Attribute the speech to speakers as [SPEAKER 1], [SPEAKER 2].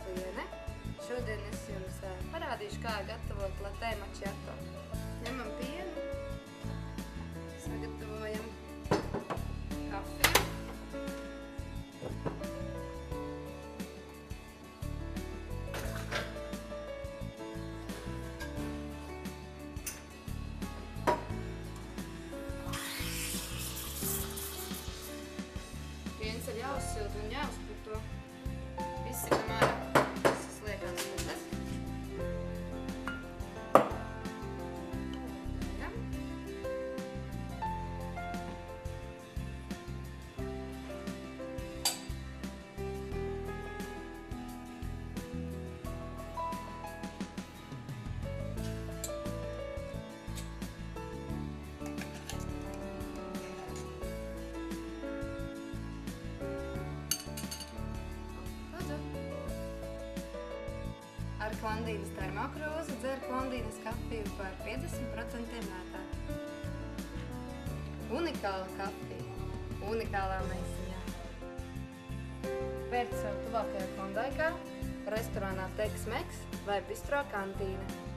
[SPEAKER 1] klātiene. Šodien es jums parādīšu, kā gatavot latte macchiato. Ņemam pienu, sagatavojam kafiju. Piens ir jāuzsilda un jāuzputo. Izsakam ārā visas liekās mutnes. Ar Klandīnas termokrūzi dzer Klandīnas kafiju par 50% lētāk. Unikāla kafija, unikālā maisiņā. Pērc sev tuvākajā Klondaikā, restorānā Tex-Mex vai Bistro Kantīne.